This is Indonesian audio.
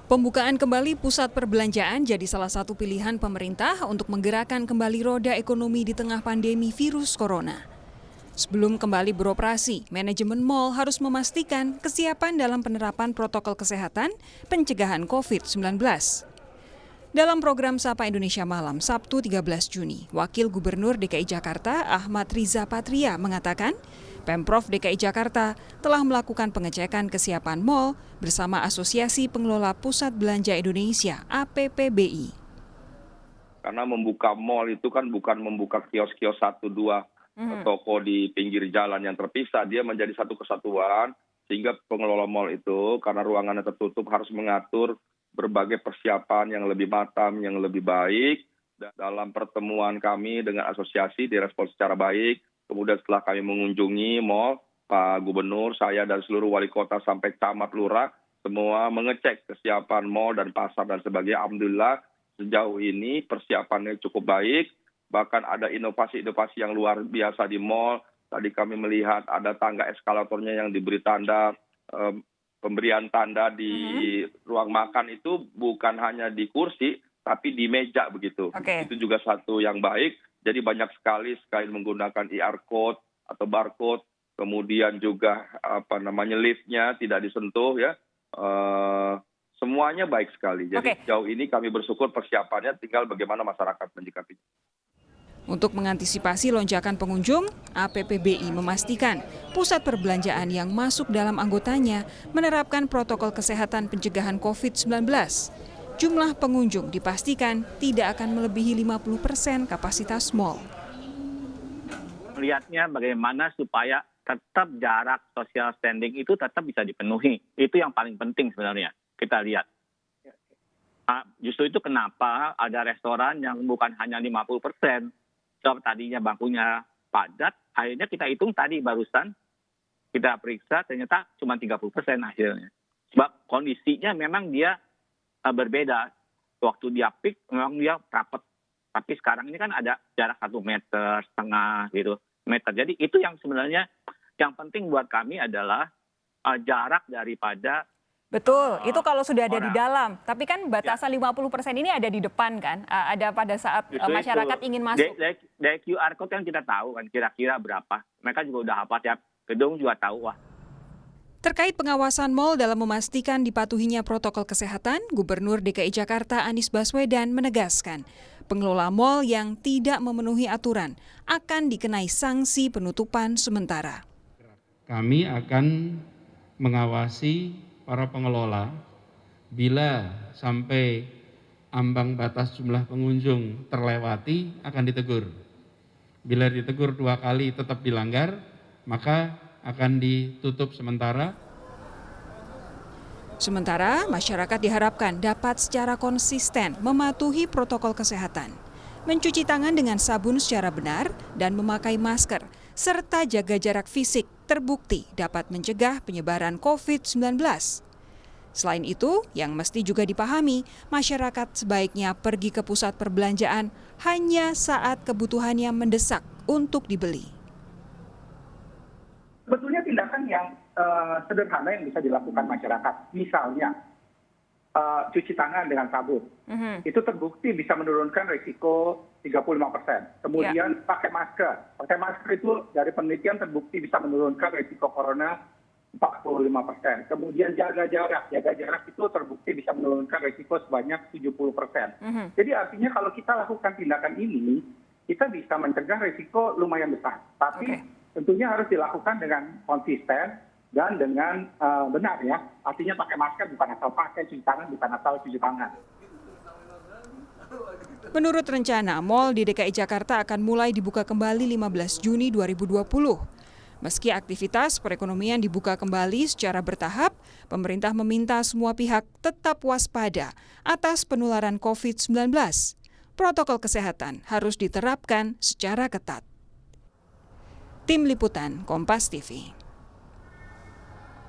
Pembukaan kembali pusat perbelanjaan jadi salah satu pilihan pemerintah untuk menggerakkan kembali roda ekonomi di tengah pandemi virus corona. Sebelum kembali beroperasi, manajemen mal harus memastikan kesiapan dalam penerapan protokol kesehatan pencegahan COVID-19. Dalam program Sapa Indonesia Malam Sabtu 13 Juni, Wakil Gubernur DKI Jakarta Ahmad Riza Patria mengatakan, Pemprov DKI Jakarta telah melakukan pengecekan kesiapan mal bersama Asosiasi Pengelola Pusat Belanja Indonesia (APPBI). Karena membuka mal itu kan bukan membuka kios-kios 1-2 toko di pinggir jalan yang terpisah, dia menjadi satu kesatuan sehingga pengelola mal itu karena ruangannya tertutup harus mengatur berbagai persiapan yang lebih matang, yang lebih baik. Dalam pertemuan kami dengan asosiasi direspon secara baik. Kemudian setelah kami mengunjungi mal, Pak Gubernur, saya dan seluruh wali kota sampai camat lurah, semua mengecek kesiapan mal dan pasar dan sebagainya. Alhamdulillah sejauh ini persiapannya cukup baik. Bahkan ada inovasi-inovasi yang luar biasa di mal. Tadi kami melihat ada tangga eskalatornya yang diberi tanda, pemberian tanda di ruang makan itu bukan hanya di kursi, tapi di meja begitu. Itu juga satu yang baik. Jadi banyak sekali menggunakan QR code atau barcode, kemudian juga liftnya tidak disentuh ya. Semuanya baik sekali. Jadi sejauh ini kami bersyukur persiapannya, tinggal bagaimana masyarakat menyikapinya. Untuk mengantisipasi lonjakan pengunjung, APPBI memastikan pusat perbelanjaan yang masuk dalam anggotanya menerapkan protokol kesehatan pencegahan COVID-19. Jumlah pengunjung dipastikan tidak akan melebihi 50% kapasitas mal. Melihatnya bagaimana supaya tetap jarak social standing itu tetap bisa dipenuhi. Itu yang paling penting sebenarnya kita lihat. Justru itu kenapa ada restoran yang bukan hanya 50%. Sebab tadinya bangkunya padat, akhirnya kita hitung tadi barusan, kita periksa ternyata cuma 30% hasilnya. Sebab kondisinya memang dia berbeda. Waktu dia peak memang dia rapat. Tapi sekarang ini kan ada jarak 1,5 meter gitu. Jadi itu yang sebenarnya yang penting buat kami adalah jarak daripada. Betul, itu kalau sudah ada di dalam. Tapi kan batasan 50% ini ada di depan kan? Ada pada saat masyarakat ingin masuk. Dari QR code kan kita tahu kan kira-kira berapa. Mereka juga udah hafal tiap gedung juga tahu. Terkait pengawasan mal dalam memastikan dipatuhinya protokol kesehatan, Gubernur DKI Jakarta Anies Baswedan menegaskan, pengelola mal yang tidak memenuhi aturan akan dikenai sanksi penutupan sementara. Kami akan mengawasi para pengelola bila sampai ambang batas jumlah pengunjung terlewati akan ditegur. Bila ditegur 2 kali tetap dilanggar, maka akan ditutup sementara. Sementara, masyarakat diharapkan dapat secara konsisten mematuhi protokol kesehatan, mencuci tangan dengan sabun secara benar dan memakai masker, serta jaga jarak fisik terbukti dapat mencegah penyebaran COVID-19. Selain itu, yang mesti juga dipahami, masyarakat sebaiknya pergi ke pusat perbelanjaan hanya saat kebutuhannya mendesak untuk dibeli. Sebetulnya tindakan yang sederhana yang bisa dilakukan masyarakat. Misalnya, cuci tangan dengan sabun. Itu terbukti bisa menurunkan risiko 35%. Kemudian pakai masker. Pakai masker itu dari penelitian terbukti bisa menurunkan risiko corona 45%. Kemudian jaga jarak. Jaga jarak itu terbukti bisa menurunkan risiko sebanyak 70%. Jadi artinya kalau kita lakukan tindakan ini, kita bisa mencegah risiko lumayan besar. Tapi tentunya harus dilakukan dengan konsisten dan dengan benar ya. Artinya pakai masker bukan asal pakai, cuci tangan bukan asal cuci tangan. Menurut rencana, mal di DKI Jakarta akan mulai dibuka kembali 15 Juni 2020. Meski aktivitas perekonomian dibuka kembali secara bertahap, pemerintah meminta semua pihak tetap waspada atas penularan COVID-19. Protokol kesehatan harus diterapkan secara ketat. Tim Liputan Kompas TV.